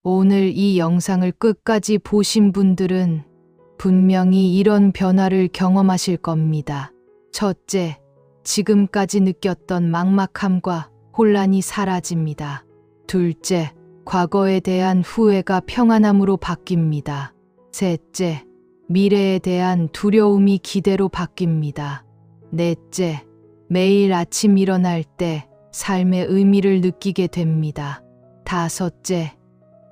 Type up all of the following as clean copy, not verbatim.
오늘 이 영상을 끝까지 보신 분들은 분명히 이런 변화를 경험하실 겁니다. 첫째, 지금까지 느꼈던 막막함과 혼란이 사라집니다. 둘째, 과거에 대한 후회가 평안함으로 바뀝니다. 셋째, 미래에 대한 두려움이 기대로 바뀝니다. 넷째, 매일 아침 일어날 때 삶의 의미를 느끼게 됩니다. 다섯째,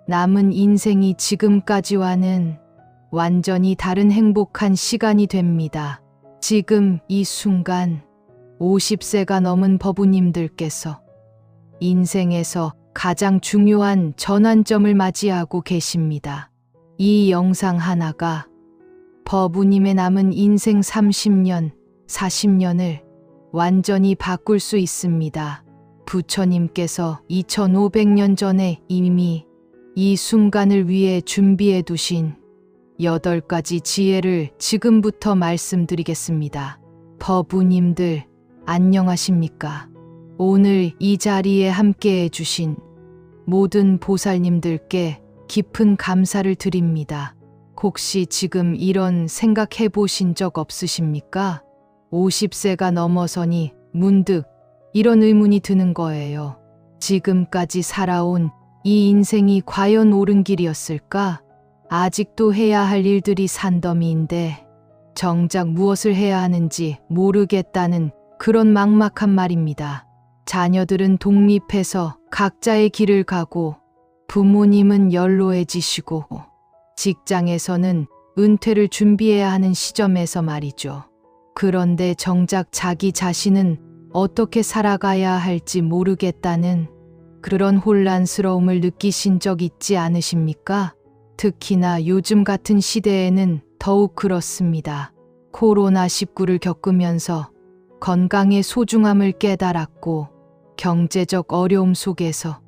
남은 인생이 지금까지와는 완전히 다른 행복한 시간이 됩니다. 지금 이 순간 50세가 넘은 법우님들께서 인생에서 가장 중요한 전환점을 맞이하고 계십니다. 이 영상 하나가 법우님의 남은 인생 30년, 40년을 완전히 바꿀 수 있습니다. 부처님께서 2500년 전에 이미 이 순간을 위해 준비해 두신 8가지 지혜를 지금부터 말씀드리겠습니다. 법우님들, 안녕하십니까? 오늘 이 자리에 함께 해주신 모든 보살님들께 깊은 감사를 드립니다. 혹시 지금 이런 생각해 보신 적 없으십니까? 50세가 넘어서니 문득 이런 의문이 드는 거예요. 지금까지 살아온 이 인생이 과연 옳은 길이었을까? 아직도 해야 할 일들이 산더미인데 정작 무엇을 해야 하는지 모르겠다는 그런 막막한 말입니다. 자녀들은 독립해서 각자의 길을 가고 부모님은 연로해지시고 직장에서는 은퇴를 준비해야 하는 시점에서 말이죠. 그런데 정작 자기 자신은 어떻게 살아가야 할지 모르겠다는 그런 혼란스러움을 느끼신 적 있지 않으십니까? 특히나 요즘 같은 시대에는 더욱 그렇습니다. 코로나19를 겪으면서 건강의 소중함을 깨달았고 경제적 어려움 속에서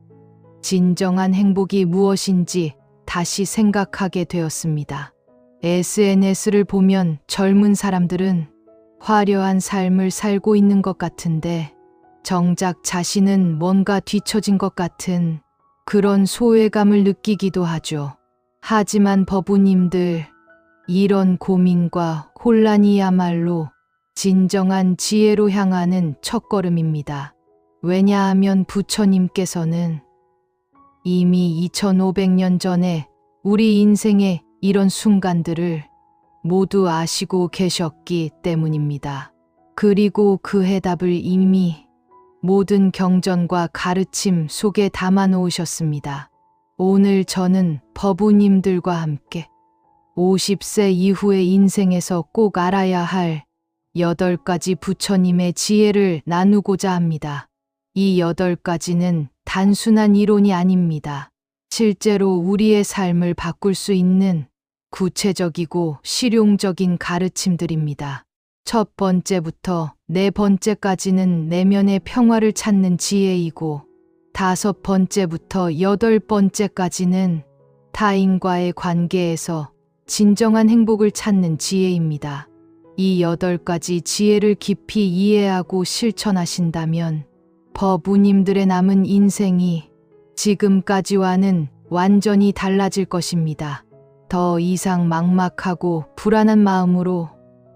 진정한 행복이 무엇인지 다시 생각하게 되었습니다. SNS를 보면 젊은 사람들은 화려한 삶을 살고 있는 것 같은데 정작 자신은 뭔가 뒤처진 것 같은 그런 소외감을 느끼기도 하죠. 하지만 법우님들, 이런 고민과 혼란이야말로 진정한 지혜로 향하는 첫걸음입니다. 왜냐하면 부처님께서는 이미 2500년 전에 우리 인생의 이런 순간들을 모두 아시고 계셨기 때문입니다. 그리고 그 해답을 이미 모든 경전과 가르침 속에 담아 놓으셨습니다. 오늘 저는 법우님들과 함께 50세 이후의 인생에서 꼭 알아야 할 8가지 부처님의 지혜를 나누고자 합니다. 이 8가지는 단순한 이론이 아닙니다. 실제로 우리의 삶을 바꿀 수 있는 구체적이고 실용적인 가르침들입니다. 첫 번째부터 네 번째까지는 내면의 평화를 찾는 지혜이고, 5번째부터 8번째까지는 타인과의 관계에서 진정한 행복을 찾는 지혜입니다. 이 8가지 지혜를 깊이 이해하고 실천하신다면 법우님들의 남은 인생이 지금까지와는 완전히 달라질 것입니다. 더 이상 막막하고 불안한 마음으로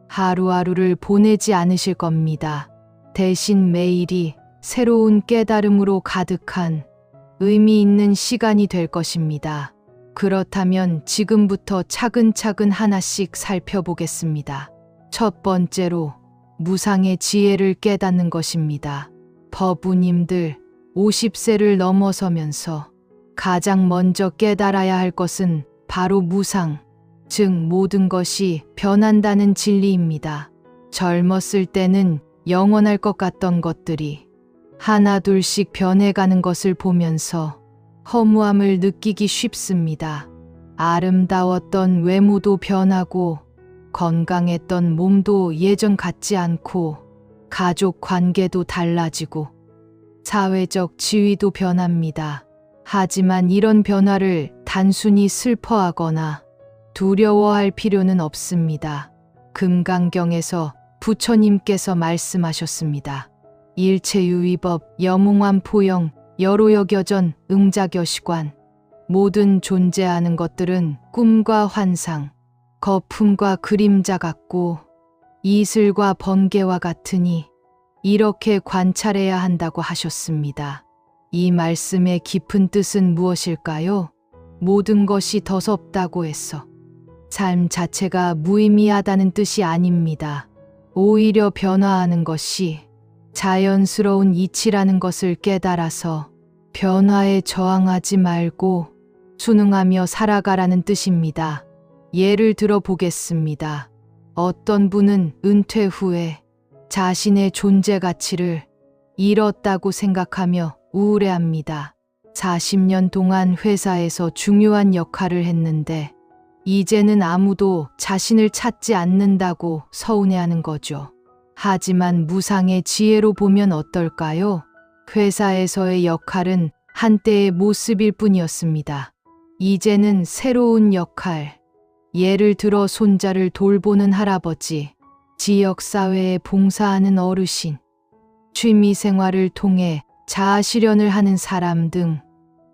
하루하루를 보내지 않으실 겁니다. 대신 매일이 새로운 깨달음으로 가득한 의미 있는 시간이 될 것입니다. 그렇다면 지금부터 차근차근 하나씩 살펴보겠습니다. 첫 번째로 무상의 지혜를 깨닫는 것입니다. 법우님들, 50세를 넘어서면서 가장 먼저 깨달아야 할 것은 바로 무상, 즉 모든 것이 변한다는 진리입니다. 젊었을 때는 영원할 것 같던 것들이 하나둘씩 변해가는 것을 보면서 허무함을 느끼기 쉽습니다. 아름다웠던 외모도 변하고 건강했던 몸도 예전 같지 않고 가족 관계도 달라지고 사회적 지위도 변합니다. 하지만 이런 변화를 단순히 슬퍼하거나 두려워할 필요는 없습니다. 금강경에서 부처님께서 말씀하셨습니다. 일체유의법, 여몽환 포영, 여로여겨전, 응자겨시관. 모든 존재하는 것들은 꿈과 환상, 거품과 그림자 같고 이슬과 번개와 같으니 이렇게 관찰해야 한다고 하셨습니다. 이 말씀의 깊은 뜻은 무엇일까요? 모든 것이 더섭다고 했어. 삶 자체가 무의미하다는 뜻이 아닙니다. 오히려 변화하는 것이 자연스러운 이치라는 것을 깨달아서 변화에 저항하지 말고 순응하며 살아가라는 뜻입니다. 예를 들어 보겠습니다. 어떤 분은 은퇴 후에 자신의 존재 가치를 잃었다고 생각하며 우울해합니다. 40년 동안 회사에서 중요한 역할을 했는데 이제는 아무도 자신을 찾지 않는다고 서운해하는 거죠. 하지만 무상의 지혜로 보면 어떨까요? 회사에서의 역할은 한때의 모습일 뿐이었습니다. 이제는 새로운 역할, 예를 들어 손자를 돌보는 할아버지, 지역사회에 봉사하는 어르신, 취미생활을 통해 자아실현을 하는 사람 등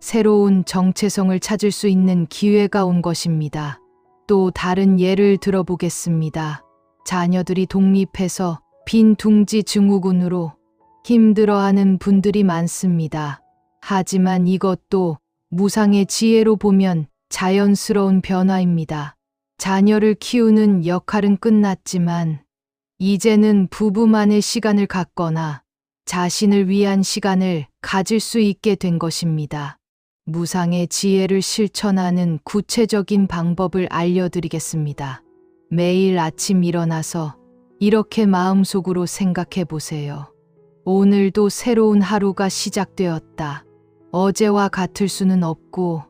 새로운 정체성을 찾을 수 있는 기회가 온 것입니다. 또 다른 예를 들어보겠습니다. 자녀들이 독립해서 빈 둥지 증후군으로 힘들어하는 분들이 많습니다. 하지만 이것도 무상의 지혜로 보면 자연스러운 변화입니다. 자녀를 키우는 역할은 끝났지만 이제는 부부만의 시간을 갖거나 자신을 위한 시간을 가질 수 있게 된 것입니다. 무상의 지혜를 실천하는 구체적인 방법을 알려드리겠습니다. 매일 아침 일어나서 이렇게 마음속으로 생각해 보세요. 오늘도 새로운 하루가 시작되었다. 어제와 같을 수는 없고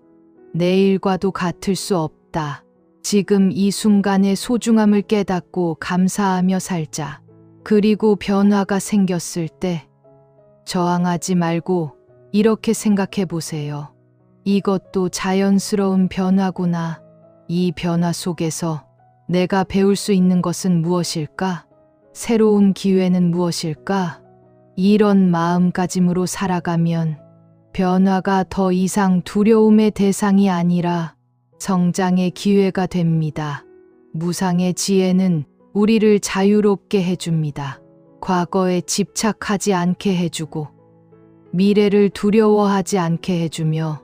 내일과도 같을 수 없다. 지금 이 순간의 소중함을 깨닫고 감사하며 살자. 그리고 변화가 생겼을 때 저항하지 말고 이렇게 생각해 보세요. 이것도 자연스러운 변화구나. 이 변화 속에서 내가 배울 수 있는 것은 무엇일까? 새로운 기회는 무엇일까? 이런 마음가짐으로 살아가면 변화가 더 이상 두려움의 대상이 아니라 성장의 기회가 됩니다. 무상의 지혜는 우리를 자유롭게 해줍니다. 과거에 집착하지 않게 해주고 미래를 두려워하지 않게 해주며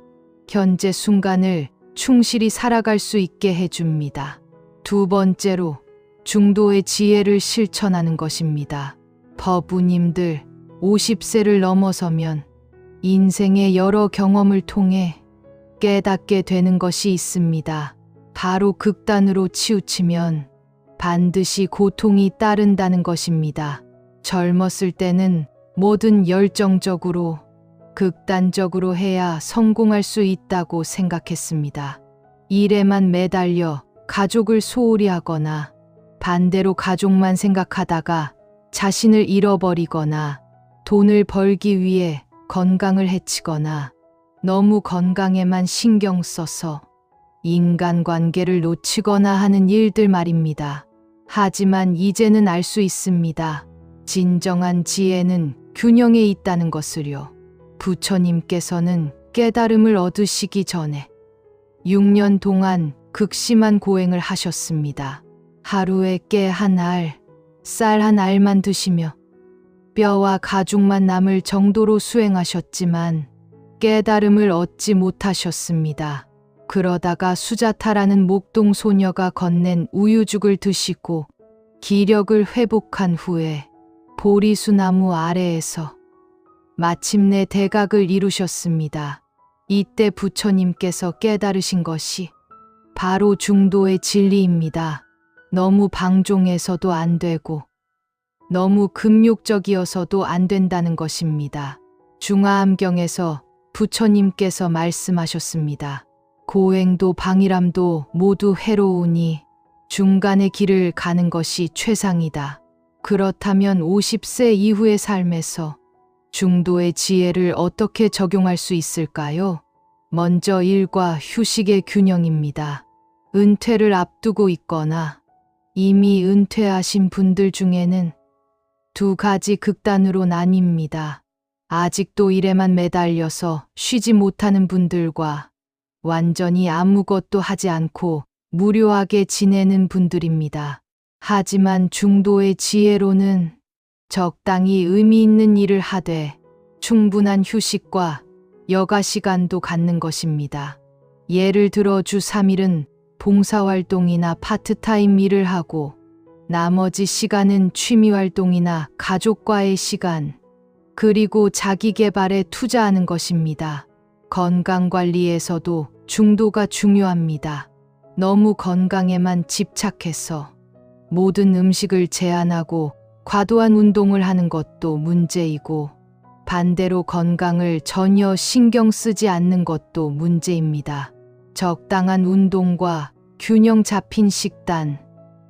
현재 순간을 충실히 살아갈 수 있게 해줍니다. 두 번째로 중도의 지혜를 실천하는 것입니다. 법우님들 50세를 넘어서면 인생의 여러 경험을 통해 깨닫게 되는 것이 있습니다. 바로 극단으로 치우치면 반드시 고통이 따른다는 것입니다. 젊었을 때는 뭐든 열정적으로, 극단적으로 해야 성공할 수 있다고 생각했습니다. 일에만 매달려 가족을 소홀히 하거나 반대로 가족만 생각하다가 자신을 잃어버리거나 돈을 벌기 위해 건강을 해치거나 너무 건강에만 신경 써서 인간관계를 놓치거나 하는 일들 말입니다. 하지만 이제는 알 수 있습니다. 진정한 지혜는 균형에 있다는 것을요. 부처님께서는 깨달음을 얻으시기 전에 6년 동안 극심한 고행을 하셨습니다. 하루에 깨 한 알, 쌀 한 알만 드시며 뼈와 가죽만 남을 정도로 수행하셨지만 깨달음을 얻지 못하셨습니다. 그러다가 수자타라는 목동 소녀가 건넨 우유죽을 드시고 기력을 회복한 후에 보리수 나무 아래에서 마침내 대각을 이루셨습니다. 이때 부처님께서 깨달으신 것이 바로 중도의 진리입니다. 너무 방종해서도 안 되고 너무 금욕적이어서도 안 된다는 것입니다. 중화암경에서 부처님께서 말씀하셨습니다. 고행도 방일함도 모두 해로우니 중간의 길을 가는 것이 최상이다. 그렇다면 50세 이후의 삶에서 중도의 지혜를 어떻게 적용할 수 있을까요? 먼저 일과 휴식의 균형입니다. 은퇴를 앞두고 있거나 이미 은퇴하신 분들 중에는 두 가지 극단으로 나뉩니다. 아직도 일에만 매달려서 쉬지 못하는 분들과 완전히 아무것도 하지 않고 무료하게 지내는 분들입니다. 하지만 중도의 지혜로는 적당히 의미 있는 일을 하되 충분한 휴식과 여가 시간도 갖는 것입니다. 예를 들어 주 3일은 봉사활동이나 파트타임 일을 하고 나머지 시간은 취미활동이나 가족과의 시간, 그리고 자기계발에 투자하는 것입니다. 건강관리에서도 중도가 중요합니다. 너무 건강에만 집착해서 모든 음식을 제한하고 과도한 운동을 하는 것도 문제이고 반대로 건강을 전혀 신경 쓰지 않는 것도 문제입니다. 적당한 운동과 균형 잡힌 식단,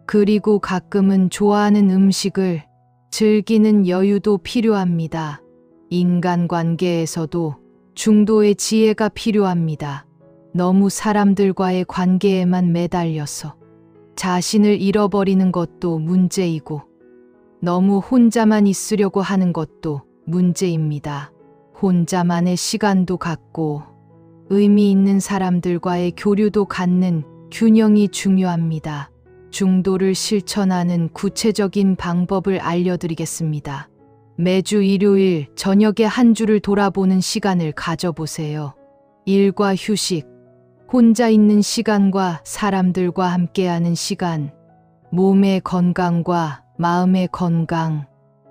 그리고 가끔은 좋아하는 음식을 즐기는 여유도 필요합니다. 인간관계에서도 중도의 지혜가 필요합니다. 너무 사람들과의 관계에만 매달려서 자신을 잃어버리는 것도 문제이고 너무 혼자만 있으려고 하는 것도 문제입니다. 혼자만의 시간도 갖고 의미 있는 사람들과의 교류도 갖는 균형이 중요합니다. 중도를 실천하는 구체적인 방법을 알려드리겠습니다. 매주 일요일 저녁에 한 주를 돌아보는 시간을 가져보세요. 일과 휴식, 혼자 있는 시간과 사람들과 함께하는 시간, 몸의 건강과 마음의 건강,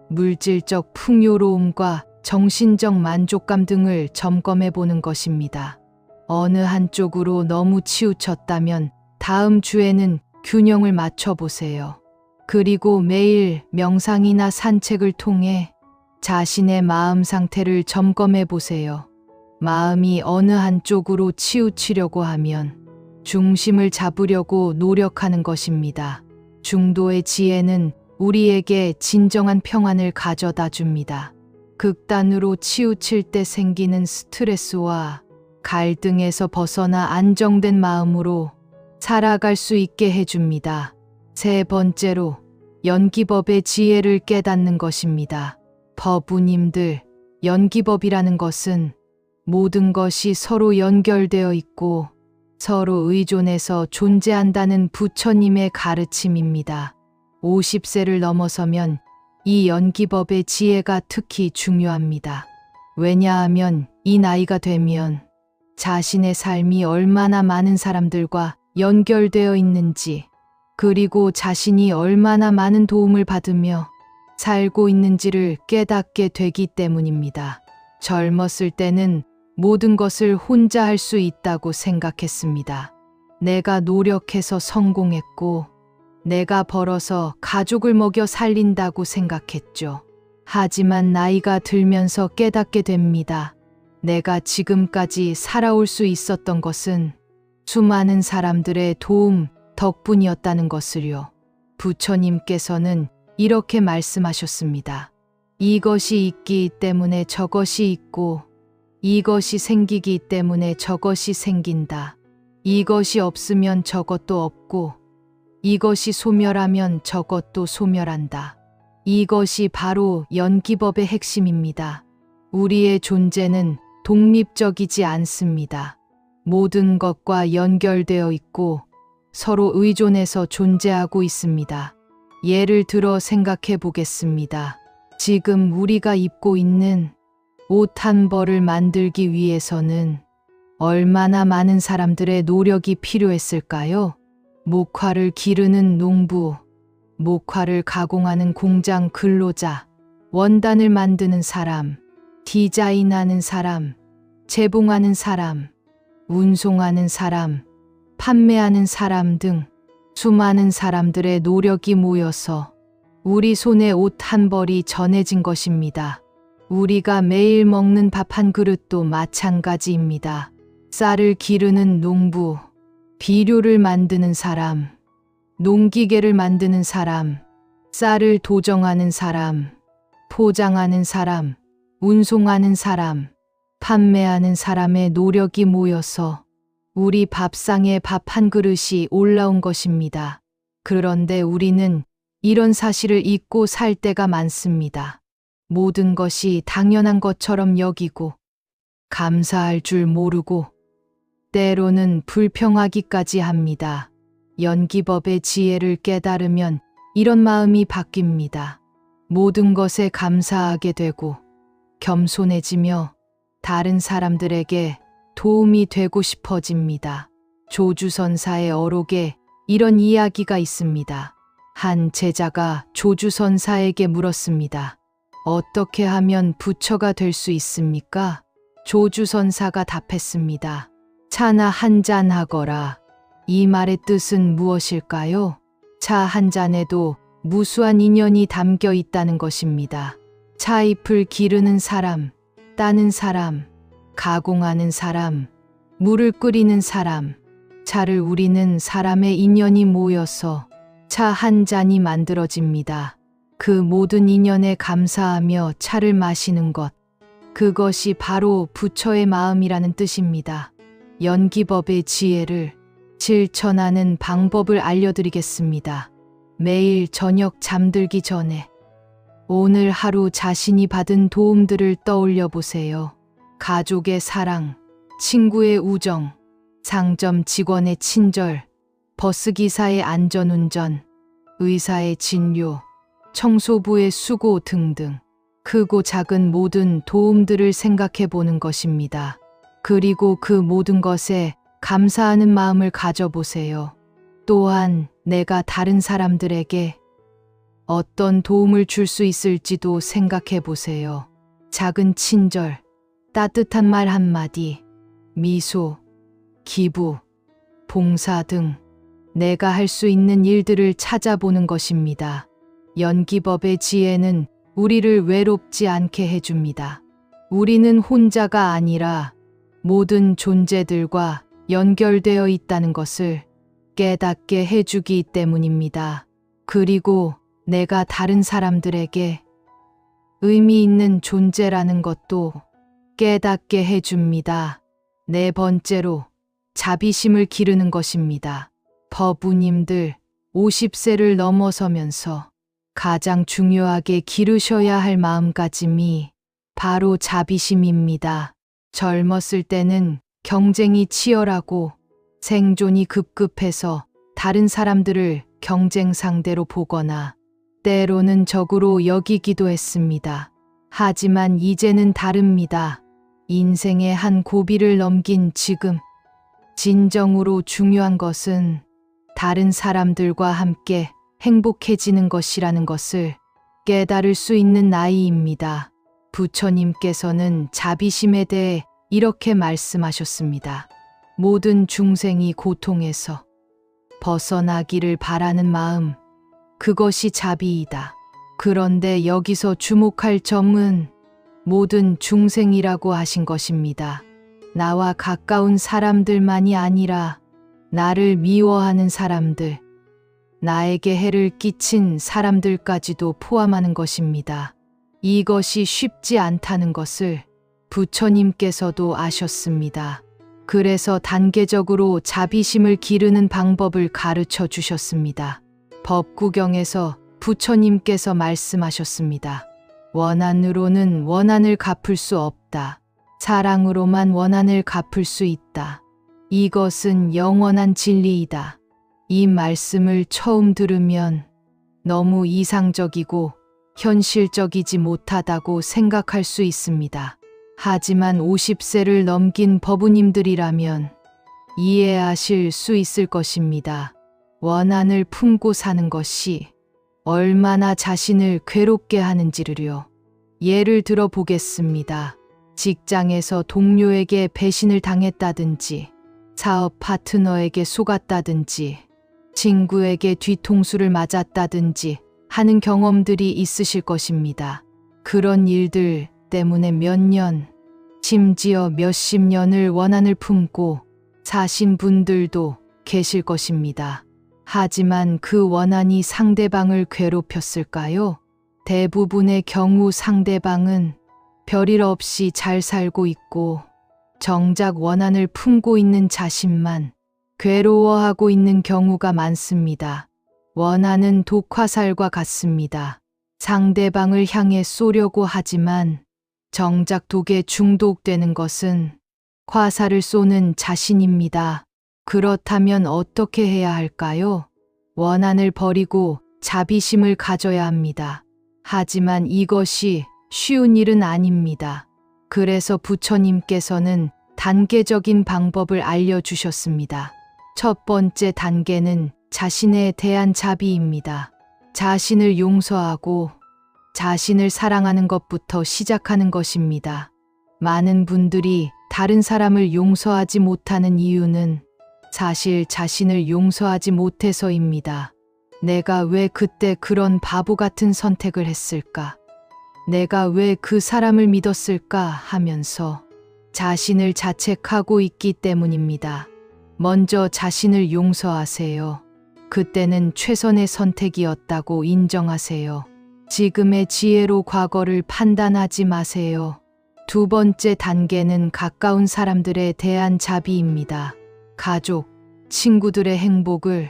물질적 풍요로움과 정신적 만족감 등을 점검해 보는 것입니다. 어느 한쪽으로 너무 치우쳤다면 다음 주에는 균형을 맞춰 보세요. 그리고 매일 명상이나 산책을 통해 자신의 마음 상태를 점검해 보세요. 마음이 어느 한쪽으로 치우치려고 하면 중심을 잡으려고 노력하는 것입니다. 중도의 지혜는 우리에게 진정한 평안을 가져다 줍니다. 극단으로 치우칠 때 생기는 스트레스와 갈등에서 벗어나 안정된 마음으로 살아갈 수 있게 해줍니다. 세 번째로 연기법의 지혜를 깨닫는 것입니다. 법우님들, 연기법이라는 것은 모든 것이 서로 연결되어 있고 서로 의존해서 존재한다는 부처님의 가르침입니다. 50세를 넘어서면 이 연기법의 지혜가 특히 중요합니다. 왜냐하면 이 나이가 되면 자신의 삶이 얼마나 많은 사람들과 연결되어 있는지, 그리고 자신이 얼마나 많은 도움을 받으며 살고 있는지를 깨닫게 되기 때문입니다. 젊었을 때는 모든 것을 혼자 할 수 있다고 생각했습니다. 내가 노력해서 성공했고, 내가 벌어서 가족을 먹여 살린다고 생각했죠. 하지만 나이가 들면서 깨닫게 됩니다. 내가 지금까지 살아올 수 있었던 것은 수많은 사람들의 도움 덕분이었다는 것을요. 부처님께서는 이렇게 말씀하셨습니다. 이것이 있기 때문에 저것이 있고, 이것이 생기기 때문에 저것이 생긴다. 이것이 없으면 저것도 없고, 이것이 소멸하면 저것도 소멸한다. 이것이 바로 연기법의 핵심입니다. 우리의 존재는 독립적이지 않습니다. 모든 것과 연결되어 있고 서로 의존해서 존재하고 있습니다. 예를 들어 생각해 보겠습니다. 지금 우리가 입고 있는 옷 한 벌을 만들기 위해서는 얼마나 많은 사람들의 노력이 필요했을까요? 목화를 기르는 농부, 목화를 가공하는 공장 근로자, 원단을 만드는 사람, 디자인하는 사람, 제봉하는 사람, 운송하는 사람, 판매하는 사람 등 수많은 사람들의 노력이 모여서 우리 손에 옷 한 벌이 전해진 것입니다. 우리가 매일 먹는 밥 한 그릇도 마찬가지입니다. 쌀을 기르는 농부, 비료를 만드는 사람, 농기계를 만드는 사람, 쌀을 도정하는 사람, 포장하는 사람, 운송하는 사람, 판매하는 사람의 노력이 모여서 우리 밥상에 밥 한 그릇이 올라온 것입니다. 그런데 우리는 이런 사실을 잊고 살 때가 많습니다. 모든 것이 당연한 것처럼 여기고 감사할 줄 모르고 때로는 불평하기까지 합니다. 연기법의 지혜를 깨달으면 이런 마음이 바뀝니다. 모든 것에 감사하게 되고 겸손해지며 다른 사람들에게 도움이 되고 싶어집니다. 조주선사의 어록에 이런 이야기가 있습니다. 한 제자가 조주선사에게 물었습니다. 어떻게 하면 부처가 될 수 있습니까? 조주선사가 답했습니다. 차나 한 잔 하거라. 이 말의 뜻은 무엇일까요? 차 한 잔에도 무수한 인연이 담겨 있다는 것입니다. 차잎을 기르는 사람, 따는 사람, 가공하는 사람, 물을 끓이는 사람, 차를 우리는 사람의 인연이 모여서 차 한 잔이 만들어집니다. 그 모든 인연에 감사하며 차를 마시는 것, 그것이 바로 부처의 마음이라는 뜻입니다. 연기법의 지혜를 실천하는 방법을 알려드리겠습니다. 매일 저녁 잠들기 전에 오늘 하루 자신이 받은 도움들을 떠올려 보세요. 가족의 사랑, 친구의 우정, 상점 직원의 친절, 버스기사의 안전운전, 의사의 진료, 청소부의 수고 등등 크고 작은 모든 도움들을 생각해 보는 것입니다. 그리고 그 모든 것에 감사하는 마음을 가져보세요. 또한 내가 다른 사람들에게 어떤 도움을 줄 수 있을지도 생각해 보세요. 작은 친절, 따뜻한 말 한마디, 미소, 기부, 봉사 등 내가 할 수 있는 일들을 찾아보는 것입니다. 연기법의 지혜는 우리를 외롭지 않게 해줍니다. 우리는 혼자가 아니라 모든 존재들과 연결되어 있다는 것을 깨닫게 해주기 때문입니다. 그리고 내가 다른 사람들에게 의미 있는 존재라는 것도 깨닫게 해줍니다. 네 번째로 자비심을 기르는 것입니다. 법우님들 50세를 넘어서면서 가장 중요하게 기르셔야 할 마음가짐이 바로 자비심입니다. 젊었을 때는 경쟁이 치열하고 생존이 급급해서 다른 사람들을 경쟁 상대로 보거나 때로는 적으로 여기기도 했습니다. 하지만 이제는 다릅니다. 인생의 한 고비를 넘긴 지금 진정으로 중요한 것은 다른 사람들과 함께 행복해지는 것이라는 것을 깨달을 수 있는 나이입니다. 부처님께서는 자비심에 대해 이렇게 말씀하셨습니다. 모든 중생이 고통에서 벗어나기를 바라는 마음, 그것이 자비이다. 그런데 여기서 주목할 점은 모든 중생이라고 하신 것입니다. 나와 가까운 사람들만이 아니라 나를 미워하는 사람들, 나에게 해를 끼친 사람들까지도 포함하는 것입니다. 이것이 쉽지 않다는 것을 부처님께서도 아셨습니다. 그래서 단계적으로 자비심을 기르는 방법을 가르쳐 주셨습니다. 법구경에서 부처님께서 말씀하셨습니다. 원한으로는 원한을 갚을 수 없다. 사랑으로만 원한을 갚을 수 있다. 이것은 영원한 진리이다. 이 말씀을 처음 들으면 너무 이상적이고 현실적이지 못하다고 생각할 수 있습니다. 하지만 50세를 넘긴 법우님들이라면 이해하실 수 있을 것입니다. 원한을 품고 사는 것이 얼마나 자신을 괴롭게 하는지를요. 예를 들어 보겠습니다. 직장에서 동료에게 배신을 당했다든지, 사업 파트너에게 속았다든지, 친구에게 뒤통수를 맞았다든지 하는 경험들이 있으실 것입니다. 그런 일들 때문에 몇 년, 심지어 몇십 년을 원한을 품고 사신 분들도 계실 것입니다. 하지만 그 원한이 상대방을 괴롭혔을까요? 대부분의 경우 상대방은 별일 없이 잘 살고 있고 정작 원한을 품고 있는 자신만 괴로워하고 있는 경우가 많습니다. 원한은 독화살과 같습니다. 상대방을 향해 쏘려고 하지만 정작 독에 중독되는 것은 화살을 쏘는 자신입니다. 그렇다면 어떻게 해야 할까요? 원한을 버리고 자비심을 가져야 합니다. 하지만 이것이 쉬운 일은 아닙니다. 그래서 부처님께서는 단계적인 방법을 알려주셨습니다. 첫 번째 단계는 자신에 대한 자비입니다. 자신을 용서하고 자신을 사랑하는 것부터 시작하는 것입니다. 많은 분들이 다른 사람을 용서하지 못하는 이유는 사실 자신을 용서하지 못해서입니다. 내가 왜 그때 그런 바보 같은 선택을 했을까? 내가 왜 그 사람을 믿었을까 하면서 자신을 자책하고 있기 때문입니다. 먼저 자신을 용서하세요. 그때는 최선의 선택이었다고 인정하세요. 지금의 지혜로 과거를 판단하지 마세요. 두 번째 단계는 가까운 사람들에 대한 자비입니다. 가족, 친구들의 행복을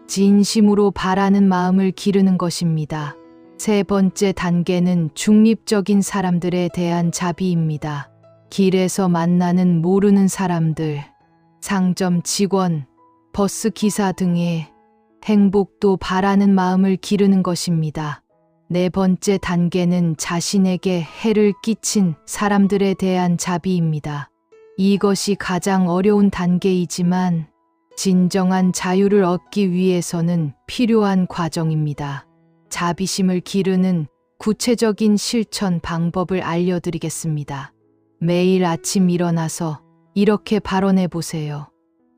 진심으로 바라는 마음을 기르는 것입니다. 세 번째 단계는 중립적인 사람들에 대한 자비입니다. 길에서 만나는 모르는 사람들, 상점 직원, 버스 기사 등의 행복도 바라는 마음을 기르는 것입니다. 네 번째 단계는 자신에게 해를 끼친 사람들에 대한 자비입니다. 이것이 가장 어려운 단계이지만 진정한 자유를 얻기 위해서는 필요한 과정입니다. 자비심을 기르는 구체적인 실천 방법을 알려드리겠습니다. 매일 아침 일어나서 이렇게 발언해 보세요.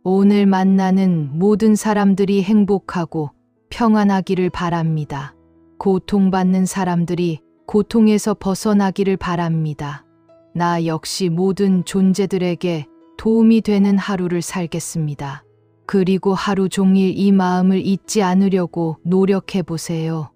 오늘 만나는 모든 사람들이 행복하고 평안하기를 바랍니다. 고통받는 사람들이 고통에서 벗어나기를 바랍니다. 나 역시 모든 존재들에게 도움이 되는 하루를 살겠습니다. 그리고 하루 종일 이 마음을 잊지 않으려고 노력해 보세요.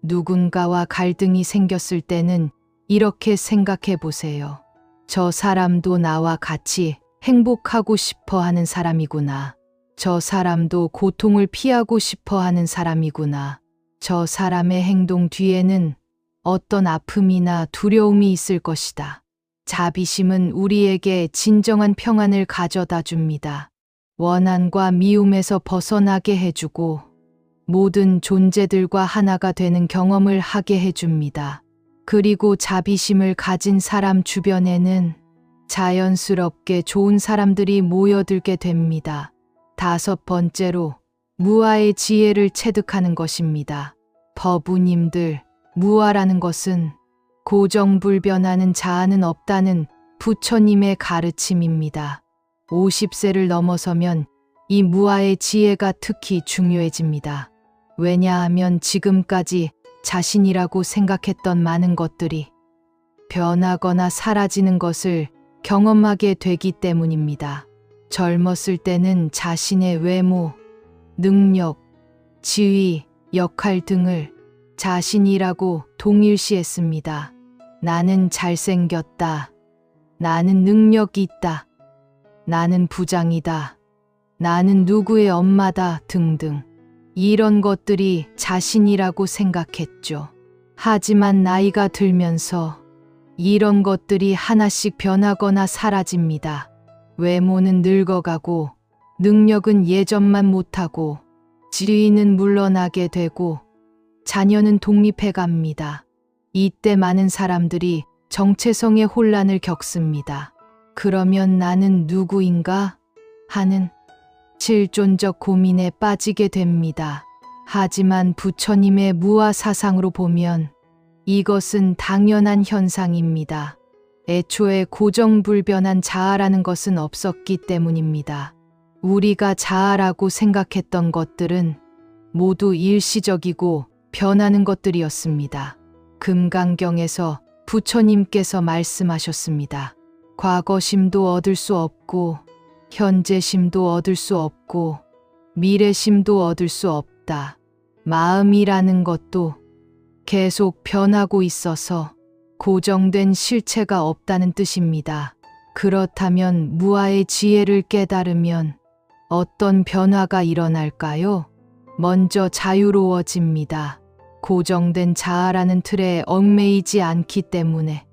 누군가와 갈등이 생겼을 때는 이렇게 생각해 보세요. 저 사람도 나와 같이 행복하고 싶어 하는 사람이구나. 저 사람도 고통을 피하고 싶어 하는 사람이구나. 저 사람의 행동 뒤에는 어떤 아픔이나 두려움이 있을 것이다. 자비심은 우리에게 진정한 평안을 가져다 줍니다. 원한과 미움에서 벗어나게 해주고 모든 존재들과 하나가 되는 경험을 하게 해줍니다. 그리고 자비심을 가진 사람 주변에는 자연스럽게 좋은 사람들이 모여들게 됩니다. 다섯 번째로 무아의 지혜를 체득하는 것입니다. 법우님들, 무아라는 것은 고정불변하는 자아는 없다는 부처님의 가르침입니다. 50세를 넘어서면 이 무아의 지혜가 특히 중요해집니다. 왜냐하면 지금까지 자신이라고 생각했던 많은 것들이 변하거나 사라지는 것을 경험하게 되기 때문입니다. 젊었을 때는 자신의 외모, 능력, 지위, 역할 등을 자신이라고 동일시했습니다. 나는 잘생겼다. 나는 능력이 있다. 나는 부장이다. 나는 누구의 엄마다 등등. 이런 것들이 자신이라고 생각했죠. 하지만 나이가 들면서 이런 것들이 하나씩 변하거나 사라집니다. 외모는 늙어가고 능력은 예전만 못하고 지위는 물러나게 되고 자녀는 독립해갑니다. 이때 많은 사람들이 정체성의 혼란을 겪습니다. 그러면 나는 누구인가 하는 실존적 고민에 빠지게 됩니다. 하지만 부처님의 무아 사상으로 보면 이것은 당연한 현상입니다. 애초에 고정불변한 자아라는 것은 없었기 때문입니다. 우리가 자아라고 생각했던 것들은 모두 일시적이고 변하는 것들이었습니다. 금강경에서 부처님께서 말씀하셨습니다. 과거심도 얻을 수 없고 현재심도 얻을 수 없고 미래심도 얻을 수 없다. 마음이라는 것도 계속 변하고 있어서 고정된 실체가 없다는 뜻입니다. 그렇다면 무아의 지혜를 깨달으면 어떤 변화가 일어날까요? 먼저 자유로워집니다. 고정된 자아라는 틀에 얽매이지 않기 때문에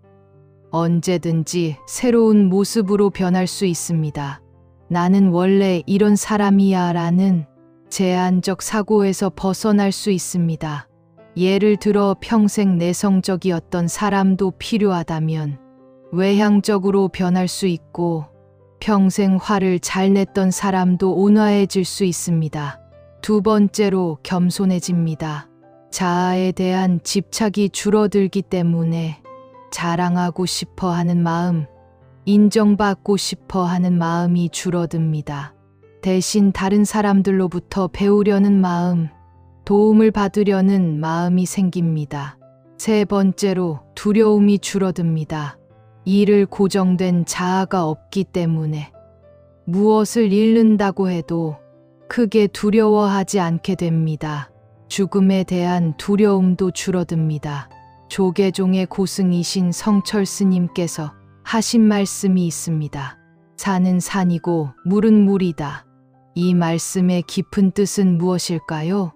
언제든지 새로운 모습으로 변할 수 있습니다. 나는 원래 이런 사람이야 라는 제한적 사고에서 벗어날 수 있습니다. 예를 들어 평생 내성적이었던 사람도 필요하다면 외향적으로 변할 수 있고, 평생 화를 잘 냈던 사람도 온화해질 수 있습니다. 두 번째로 겸손해집니다. 자아에 대한 집착이 줄어들기 때문에 자랑하고 싶어 하는 마음, 인정받고 싶어 하는 마음이 줄어듭니다. 대신 다른 사람들로부터 배우려는 마음, 도움을 받으려는 마음이 생깁니다. 세 번째로 두려움이 줄어듭니다. 이를 고정된 자아가 없기 때문에 무엇을 잃는다고 해도 크게 두려워하지 않게 됩니다. 죽음에 대한 두려움도 줄어듭니다. 조계종의 고승이신 성철 스님께서 하신 말씀이 있습니다. 산은 산이고 물은 물이다. 이 말씀의 깊은 뜻은 무엇일까요?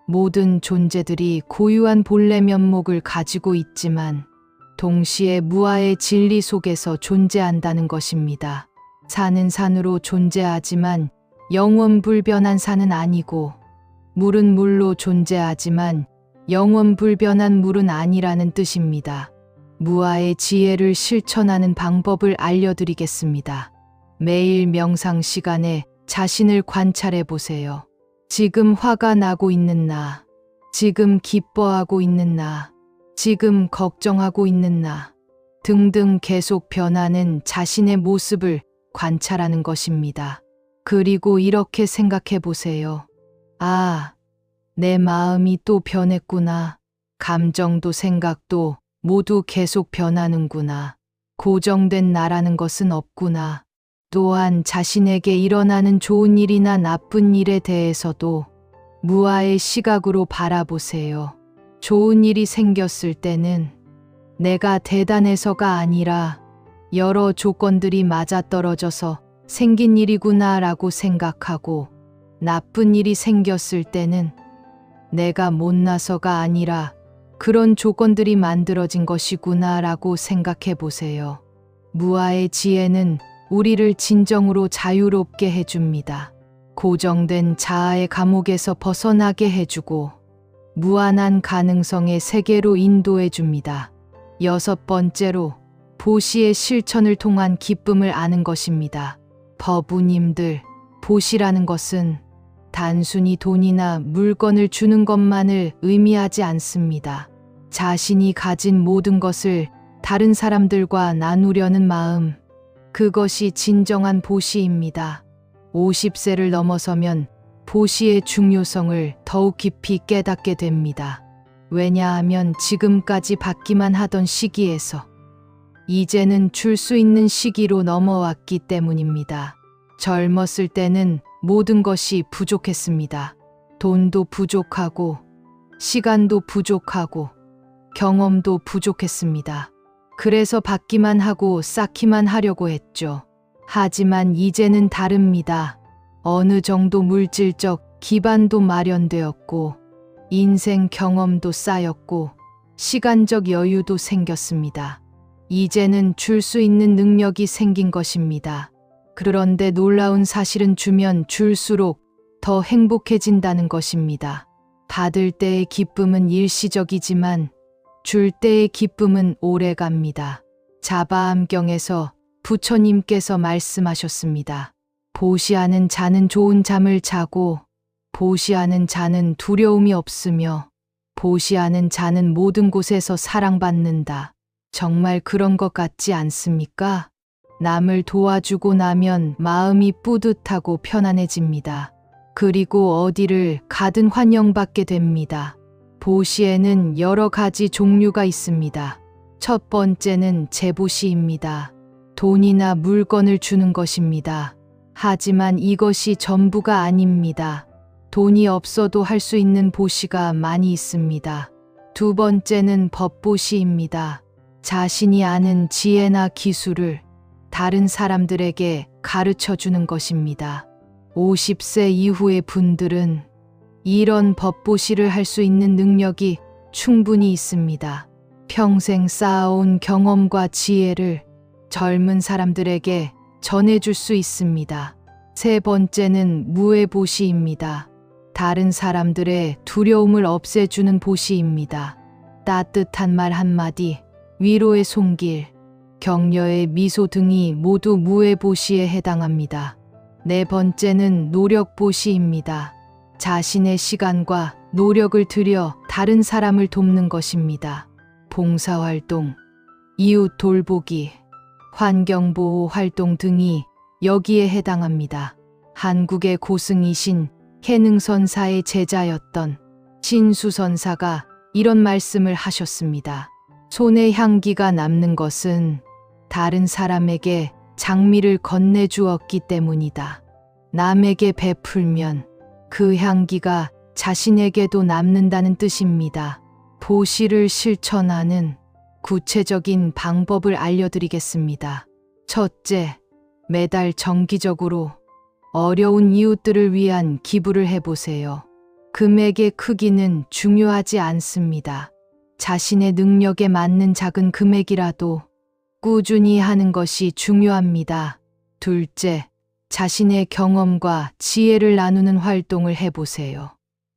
모든 존재들이 고유한 본래 면목을 가지고 있지만 동시에 무아의 진리 속에서 존재한다는 것입니다. 산은 산으로 존재하지만 영원불변한 산은 아니고, 물은 물로 존재하지만 영원불변한 물은 아니라는 뜻입니다. 무아의 지혜를 실천하는 방법을 알려드리겠습니다. 매일 명상 시간에 자신을 관찰해 보세요. 지금 화가 나고 있는 나, 지금 기뻐하고 있는 나, 지금 걱정하고 있는 나 등등 계속 변하는 자신의 모습을 관찰하는 것입니다. 그리고 이렇게 생각해 보세요. 아, 내 마음이 또 변했구나. 감정도 생각도 모두 계속 변하는구나. 고정된 나라는 것은 없구나. 또한 자신에게 일어나는 좋은 일이나 나쁜 일에 대해서도 무아의 시각으로 바라보세요. 좋은 일이 생겼을 때는 내가 대단해서가 아니라 여러 조건들이 맞아떨어져서 생긴 일이구나 라고 생각하고, 나쁜 일이 생겼을 때는 내가 못나서가 아니라 그런 조건들이 만들어진 것이구나 라고 생각해 보세요. 무아의 지혜는 우리를 진정으로 자유롭게 해줍니다. 고정된 자아의 감옥에서 벗어나게 해주고 무한한 가능성의 세계로 인도해 줍니다. 여섯 번째로 보시의 실천을 통한 기쁨을 아는 것입니다. 법우님들, 보시라는 것은 단순히 돈이나 물건을 주는 것만을 의미하지 않습니다. 자신이 가진 모든 것을 다른 사람들과 나누려는 마음, 그것이 진정한 보시입니다. 50세를 넘어서면 보시의 중요성을 더욱 깊이 깨닫게 됩니다. 왜냐하면 지금까지 받기만 하던 시기에서 이제는 줄 수 있는 시기로 넘어왔기 때문입니다. 젊었을 때는 모든 것이 부족했습니다. 돈도 부족하고, 시간도 부족하고, 경험도 부족했습니다. 그래서 받기만 하고 쌓기만 하려고 했죠. 하지만 이제는 다릅니다. 어느 정도 물질적 기반도 마련되었고, 인생 경험도 쌓였고, 시간적 여유도 생겼습니다. 이제는 줄 수 있는 능력이 생긴 것입니다. 그런데 놀라운 사실은 주면 줄수록 더 행복해진다는 것입니다. 받을 때의 기쁨은 일시적이지만 줄 때의 기쁨은 오래갑니다. 자바암경에서 부처님께서 말씀하셨습니다. 보시하는 자는 좋은 잠을 자고, 보시하는 자는 두려움이 없으며, 보시하는 자는 모든 곳에서 사랑받는다. 정말 그런 것 같지 않습니까? 남을 도와주고 나면 마음이 뿌듯하고 편안해집니다. 그리고 어디를 가든 환영받게 됩니다. 보시에는 여러 가지 종류가 있습니다. 첫 번째는 재보시입니다. 돈이나 물건을 주는 것입니다. 하지만 이것이 전부가 아닙니다. 돈이 없어도 할 수 있는 보시가 많이 있습니다. 두 번째는 법보시입니다. 자신이 아는 지혜나 기술을 다른 사람들에게 가르쳐 주는 것입니다. 50세 이후의 분들은 이런 법보시를 할 수 있는 능력이 충분히 있습니다. 평생 쌓아온 경험과 지혜를 젊은 사람들에게 전해줄 수 있습니다. 세 번째는 무의 보시입니다. 다른 사람들의 두려움을 없애주는 보시입니다. 따뜻한 말 한마디, 위로의 손길, 격려의 미소 등이 모두 무의 보시에 해당합니다. 네 번째는 노력 보시입니다. 자신의 시간과 노력을 들여 다른 사람을 돕는 것입니다. 봉사활동, 이웃 돌보기, 환경보호 활동 등이 여기에 해당합니다. 한국의 고승이신 해능선사의 제자였던 신수선사가 이런 말씀을 하셨습니다. 손에 향기가 남는 것은 다른 사람에게 장미를 건네주었기 때문이다. 남에게 베풀면 그 향기가 자신에게도 남는다는 뜻입니다. 보시를 실천하는 구체적인 방법을 알려드리겠습니다. 첫째, 매달 정기적으로 어려운 이웃들을 위한 기부를 해보세요. 금액의 크기는 중요하지 않습니다. 자신의 능력에 맞는 작은 금액이라도 꾸준히 하는 것이 중요합니다. 둘째, 자신의 경험과 지혜를 나누는 활동을 해보세요.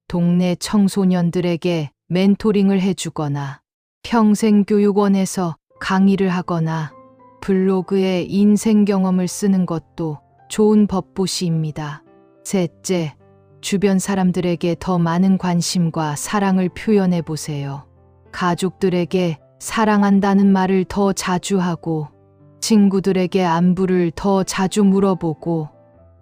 동네 청소년들에게 멘토링을 해주거나 평생교육원에서 강의를 하거나 블로그에 인생 경험을 쓰는 것도 좋은 법보시입니다. 셋째, 주변 사람들에게 더 많은 관심과 사랑을 표현해 보세요. 가족들에게 사랑한다는 말을 더 자주 하고, 친구들에게 안부를 더 자주 물어보고,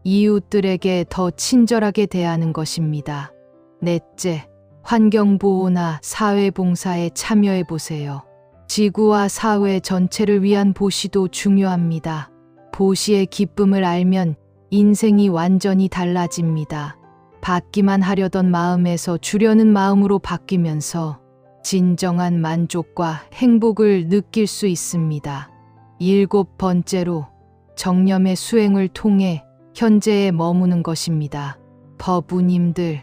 이웃들에게 더 친절하게 대하는 것입니다. 넷째, 환경보호나 사회봉사에 참여해 보세요. 지구와 사회 전체를 위한 보시도 중요합니다. 보시의 기쁨을 알면 인생이 완전히 달라집니다. 받기만 하려던 마음에서 주려는 마음으로 바뀌면서 진정한 만족과 행복을 느낄 수 있습니다. 일곱 번째로 정념의 수행을 통해 현재에 머무는 것입니다. 법우님들,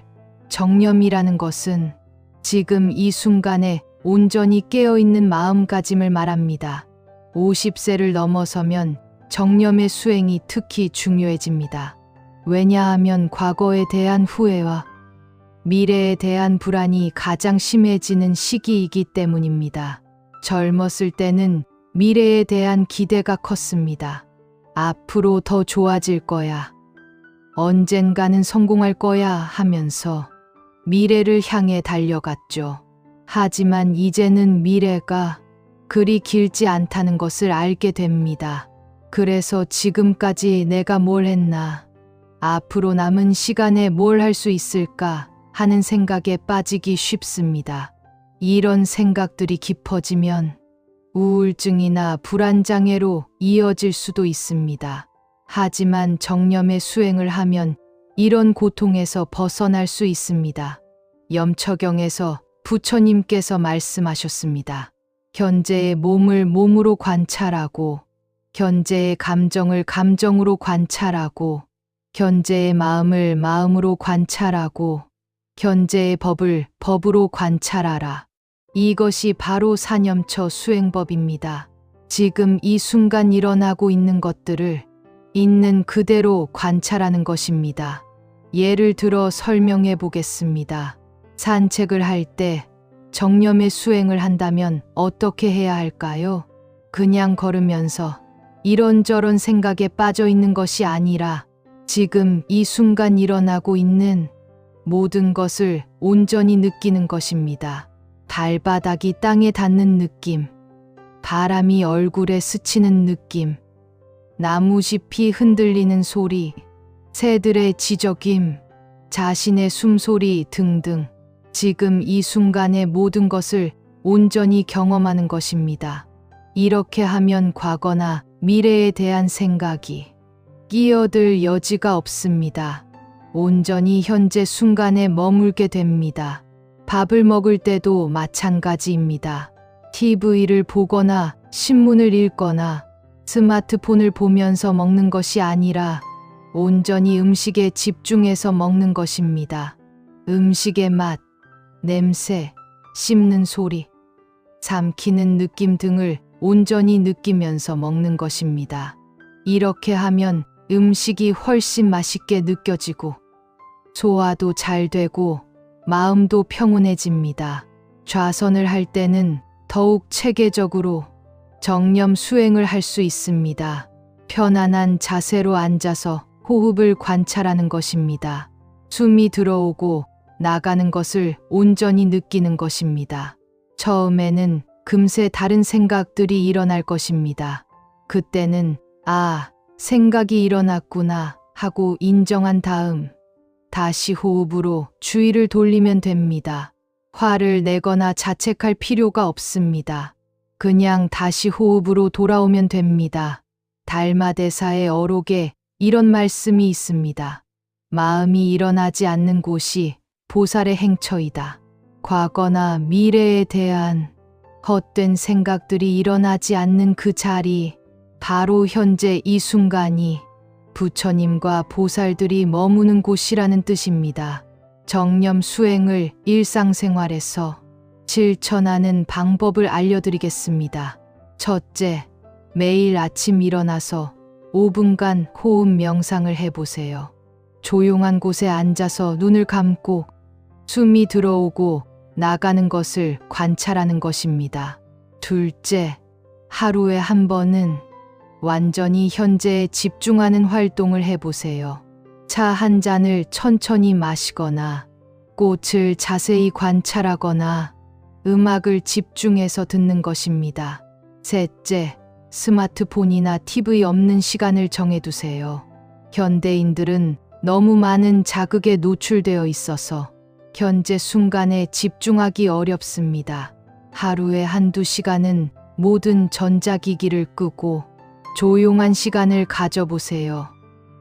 정념이라는 것은 지금 이 순간에 온전히 깨어있는 마음가짐을 말합니다. 50세를 넘어서면 정념의 수행이 특히 중요해집니다. 왜냐하면 과거에 대한 후회와 미래에 대한 불안이 가장 심해지는 시기이기 때문입니다. 젊었을 때는 미래에 대한 기대가 컸습니다. 앞으로 더 좋아질 거야. 언젠가는 성공할 거야 하면서 미래를 향해 달려갔죠. 하지만 이제는 미래가 그리 길지 않다는 것을 알게 됩니다. 그래서 지금까지 내가 뭘 했나, 앞으로 남은 시간에 뭘 할 수 있을까 하는 생각에 빠지기 쉽습니다. 이런 생각들이 깊어지면 우울증이나 불안장애로 이어질 수도 있습니다. 하지만 정념의 수행을 하면 이런 고통에서 벗어날 수 있습니다. 염처경에서 부처님께서 말씀하셨습니다. 현재의 몸을 몸으로 관찰하고, 현재의 감정을 감정으로 관찰하고, 현재의 마음을 마음으로 관찰하고, 현재의 법을 법으로 관찰하라. 이것이 바로 사념처 수행법입니다. 지금 이 순간 일어나고 있는 것들을 있는 그대로 관찰하는 것입니다. 예를 들어 설명해 보겠습니다. 산책을 할 때 정념의 수행을 한다면 어떻게 해야 할까요? 그냥 걸으면서 이런저런 생각에 빠져 있는 것이 아니라 지금 이 순간 일어나고 있는 모든 것을 온전히 느끼는 것입니다. 발바닥이 땅에 닿는 느낌, 바람이 얼굴에 스치는 느낌, 나무잎이 흔들리는 소리, 새들의 지저귐, 자신의 숨소리 등등 지금 이 순간의 모든 것을 온전히 경험하는 것입니다. 이렇게 하면 과거나 미래에 대한 생각이 끼어들 여지가 없습니다. 온전히 현재 순간에 머물게 됩니다. 밥을 먹을 때도 마찬가지입니다. TV를 보거나 신문을 읽거나 스마트폰을 보면서 먹는 것이 아니라 온전히 음식에 집중해서 먹는 것입니다. 음식의 맛, 냄새, 씹는 소리, 삼키는 느낌 등을 온전히 느끼면서 먹는 것입니다. 이렇게 하면 음식이 훨씬 맛있게 느껴지고 소화도 잘 되고 마음도 평온해집니다. 좌선을 할 때는 더욱 체계적으로 정념 수행을 할 수 있습니다. 편안한 자세로 앉아서 호흡을 관찰하는 것입니다. 숨이 들어오고 나가는 것을 온전히 느끼는 것입니다. 처음에는 금세 다른 생각들이 일어날 것입니다. 그때는 아, 생각이 일어났구나 하고 인정한 다음 다시 호흡으로 주의를 돌리면 됩니다. 화를 내거나 자책할 필요가 없습니다. 그냥 다시 호흡으로 돌아오면 됩니다. 달마대사의 어록에 이런 말씀이 있습니다. 마음이 일어나지 않는 곳이 보살의 행처이다. 과거나 미래에 대한 헛된 생각들이 일어나지 않는 그 자리, 바로 현재 이 순간이 부처님과 보살들이 머무는 곳이라는 뜻입니다. 정념 수행을 일상생활에서 실천하는 방법을 알려드리겠습니다. 첫째, 매일 아침 일어나서 5분간 호흡 명상을 해보세요. 조용한 곳에 앉아서 눈을 감고 숨이 들어오고 나가는 것을 관찰하는 것입니다. 둘째, 하루에 한 번은 완전히 현재에 집중하는 활동을 해보세요. 차 한 잔을 천천히 마시거나 꽃을 자세히 관찰하거나 음악을 집중해서 듣는 것입니다. 셋째, 스마트폰이나 TV 없는 시간을 정해두세요. 현대인들은 너무 많은 자극에 노출되어 있어서 현재 순간에 집중하기 어렵습니다. 하루에 한두 시간은 모든 전자기기를 끄고 조용한 시간을 가져보세요.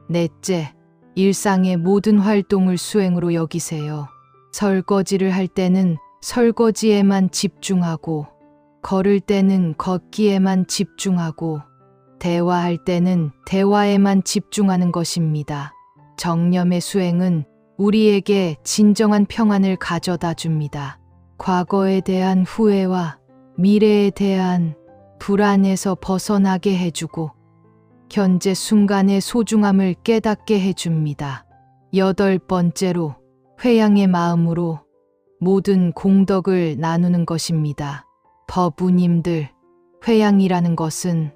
넷째, 일상의 모든 활동을 수행으로 여기세요. 설거지를 할 때는 설거지에만 집중하고, 걸을 때는 걷기에만 집중하고, 대화할 때는 대화에만 집중하는 것입니다. 정념의 수행은 우리에게 진정한 평안을 가져다 줍니다. 과거에 대한 후회와 미래에 대한 불안에서 벗어나게 해주고 현재 순간의 소중함을 깨닫게 해줍니다. 여덟 번째로 회양의 마음으로 모든 공덕을 나누는 것입니다. 법우님들, 회양이라는 것은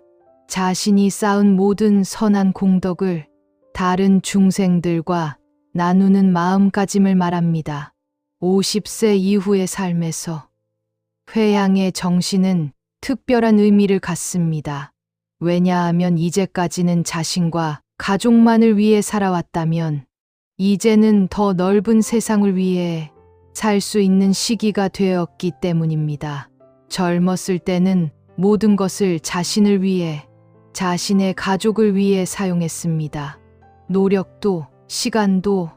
자신이 쌓은 모든 선한 공덕을 다른 중생들과 나누는 마음가짐을 말합니다. 50세 이후의 삶에서 회양의 정신은 특별한 의미를 갖습니다. 왜냐하면 이제까지는 자신과 가족만을 위해 살아왔다면 이제는 더 넓은 세상을 위해 살 수 있는 시기가 되었기 때문입니다. 젊었을 때는 모든 것을 자신을 위해, 자신의 가족을 위해 사용했습니다. 노력도, 시간도,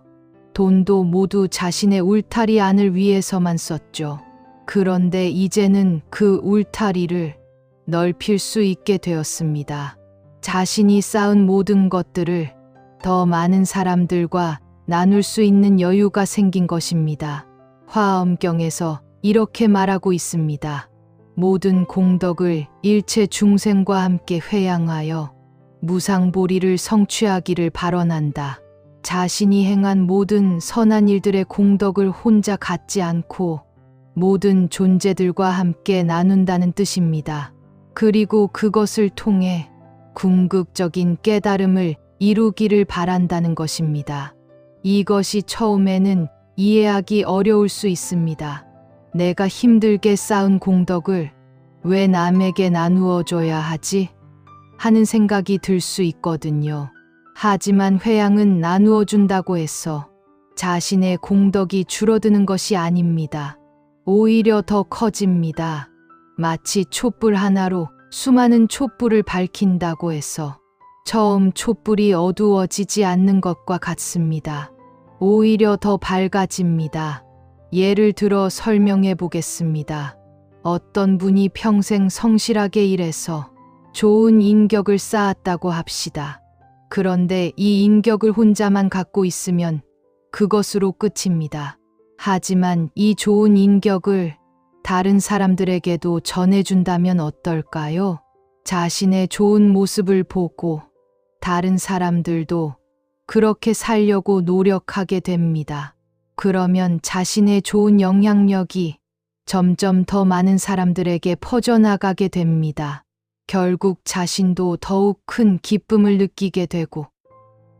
돈도 모두 자신의 울타리 안을 위해서만 썼죠. 그런데 이제는 그 울타리를 넓힐 수 있게 되었습니다. 자신이 쌓은 모든 것들을 더 많은 사람들과 나눌 수 있는 여유가 생긴 것입니다. 화엄경에서 이렇게 말하고 있습니다. 모든 공덕을 일체 중생과 함께 회양하여 무상보리를 성취하기를 발언한다. 자신이 행한 모든 선한 일들의 공덕을 혼자 갖지 않고 모든 존재들과 함께 나눈다는 뜻입니다. 그리고 그것을 통해 궁극적인 깨달음을 이루기를 바란다는 것입니다. 이것이 처음에는 이해하기 어려울 수 있습니다. 내가 힘들게 쌓은 공덕을 왜 남에게 나누어 줘야 하지? 하는 생각이 들 수 있거든요. 하지만 회양은 나누어 준다고 해서 자신의 공덕이 줄어드는 것이 아닙니다. 오히려 더 커집니다. 마치 촛불 하나로 수많은 촛불을 밝힌다고 해서 처음 촛불이 어두워지지 않는 것과 같습니다. 오히려 더 밝아집니다. 예를 들어 설명해 보겠습니다. 어떤 분이 평생 성실하게 일해서 좋은 인격을 쌓았다고 합시다. 그런데 이 인격을 혼자만 갖고 있으면 그것으로 끝입니다. 하지만 이 좋은 인격을 다른 사람들에게도 전해준다면 어떨까요? 자신의 좋은 모습을 보고 다른 사람들도 그렇게 살려고 노력하게 됩니다. 그러면 자신의 좋은 영향력이 점점 더 많은 사람들에게 퍼져나가게 됩니다. 결국 자신도 더욱 큰 기쁨을 느끼게 되고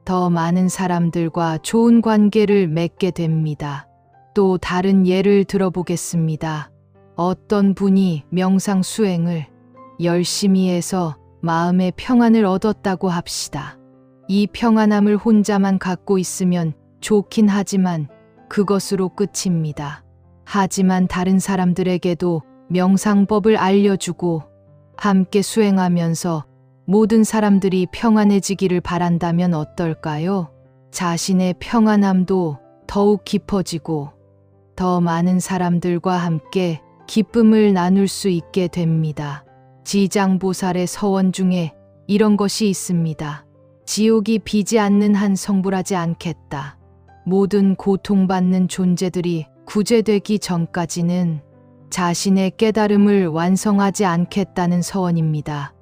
더 많은 사람들과 좋은 관계를 맺게 됩니다. 또 다른 예를 들어보겠습니다. 어떤 분이 명상 수행을 열심히 해서 마음의 평안을 얻었다고 합시다. 이 평안함을 혼자만 갖고 있으면 좋긴 하지만 그것으로 끝입니다. 하지만 다른 사람들에게도 명상법을 알려주고 함께 수행하면서 모든 사람들이 평안해지기를 바란다면 어떨까요? 자신의 평안함도 더욱 깊어지고 더 많은 사람들과 함께 기쁨을 나눌 수 있게 됩니다. 지장보살의 서원 중에 이런 것이 있습니다. 지옥이 비지 않는 한 성불하지 않겠다. 모든 고통받는 존재들이 구제되기 전까지는 자신의 깨달음을 완성하지 않겠다는 서원입니다.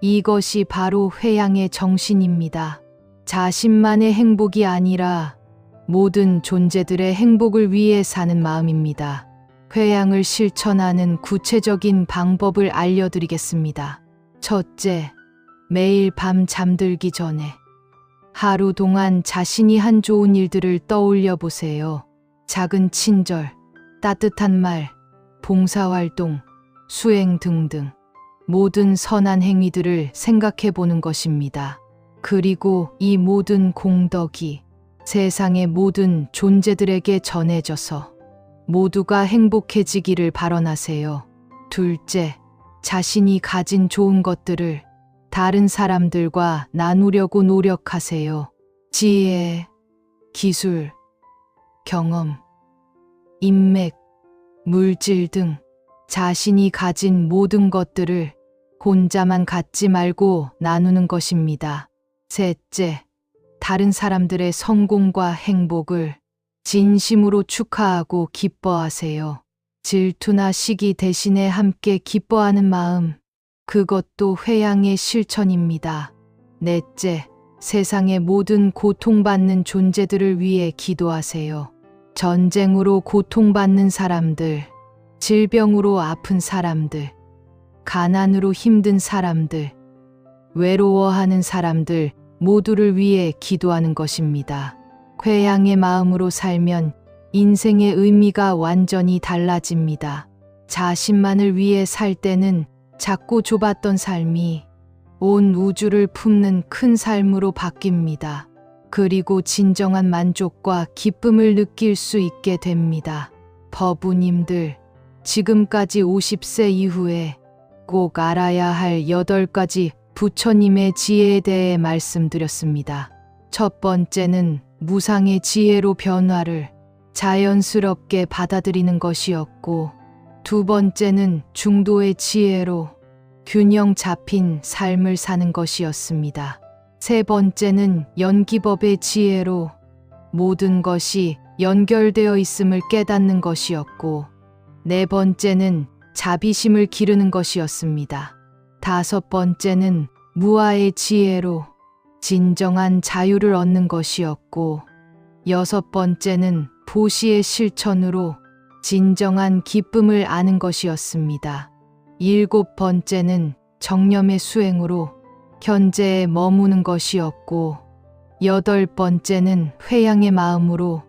이것이 바로 회양의 정신입니다. 자신만의 행복이 아니라 모든 존재들의 행복을 위해 사는 마음입니다. 회양을 실천하는 구체적인 방법을 알려드리겠습니다. 첫째, 매일 밤 잠들기 전에 하루 동안 자신이 한 좋은 일들을 떠올려 보세요. 작은 친절, 따뜻한 말, 봉사활동, 수행 등등 모든 선한 행위들을 생각해 보는 것입니다. 그리고 이 모든 공덕이 세상의 모든 존재들에게 전해져서 모두가 행복해지기를 발언하세요. 둘째, 자신이 가진 좋은 것들을 다른 사람들과 나누려고 노력하세요. 지혜, 기술, 경험, 인맥, 물질 등 자신이 가진 모든 것들을 혼자만 갖지 말고 나누는 것입니다. 셋째, 다른 사람들의 성공과 행복을 진심으로 축하하고 기뻐하세요. 질투나 시기 대신에 함께 기뻐하는 마음, 그것도 회양의 실천입니다. 넷째, 세상의 모든 고통받는 존재들을 위해 기도하세요. 전쟁으로 고통받는 사람들, 질병으로 아픈 사람들, 가난으로 힘든 사람들, 외로워하는 사람들 모두를 위해 기도하는 것입니다. 회양의 마음으로 살면 인생의 의미가 완전히 달라집니다. 자신만을 위해 살 때는 작고 좁았던 삶이 온 우주를 품는 큰 삶으로 바뀝니다. 그리고 진정한 만족과 기쁨을 느낄 수 있게 됩니다. 법우님들, 지금까지 50세 이후에 꼭 알아야 할 8가지 부처님의 지혜에 대해 말씀드렸습니다. 첫 번째는 무상의 지혜로 변화를 자연스럽게 받아들이는 것이었고, 두 번째는 중도의 지혜로 균형 잡힌 삶을 사는 것이었습니다. 세 번째는 연기법의 지혜로 모든 것이 연결되어 있음을 깨닫는 것이었고, 네 번째는 자비심을 기르는 것이었습니다. 다섯 번째는 무아의 지혜로 진정한 자유를 얻는 것이었고, 여섯 번째는 보시의 실천으로 진정한 기쁨을 아는 것이었습니다. 일곱 번째는 정념의 수행으로 현재에 머무는 것이었고, 여덟 번째는 회양의 마음으로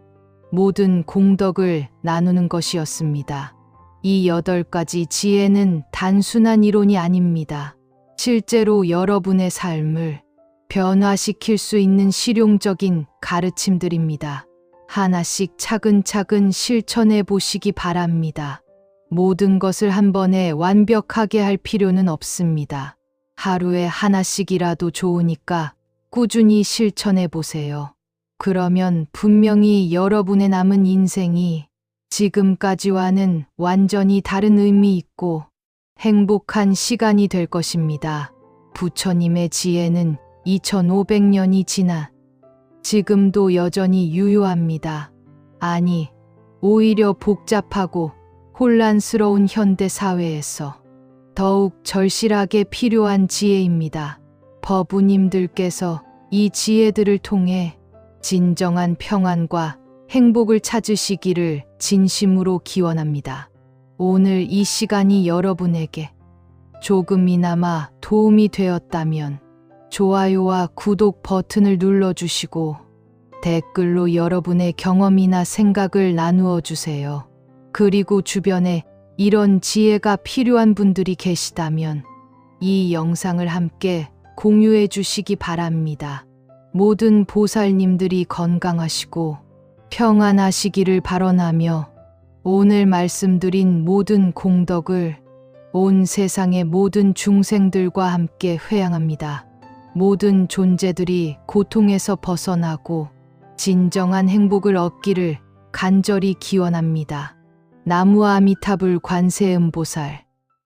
모든 공덕을 나누는 것이었습니다. 이 8가지 지혜는 단순한 이론이 아닙니다. 실제로 여러분의 삶을 변화시킬 수 있는 실용적인 가르침들입니다. 하나씩 차근차근 실천해 보시기 바랍니다. 모든 것을 한 번에 완벽하게 할 필요는 없습니다. 하루에 하나씩이라도 좋으니까 꾸준히 실천해 보세요. 그러면 분명히 여러분의 남은 인생이 지금까지와는 완전히 다른 의미 있고 행복한 시간이 될 것입니다. 부처님의 지혜는 2500년이 지나 지금도 여전히 유효합니다. 아니, 오히려 복잡하고 혼란스러운 현대 사회에서 더욱 절실하게 필요한 지혜입니다. 법우님들께서 이 지혜들을 통해 진정한 평안과 행복을 찾으시기를 진심으로 기원합니다. 오늘 이 시간이 여러분에게 조금이나마 도움이 되었다면 좋아요와 구독 버튼을 눌러주시고 댓글로 여러분의 경험이나 생각을 나누어 주세요. 그리고 주변에 이런 지혜가 필요한 분들이 계시다면 이 영상을 함께 공유해 주시기 바랍니다. 모든 보살님들이 건강하시고 평안하시기를 발언하며 오늘 말씀드린 모든 공덕을 온 세상의 모든 중생들과 함께 회양합니다. 모든 존재들이 고통에서 벗어나고 진정한 행복을 얻기를 간절히 기원합니다. 나무 아미타불 관세음보살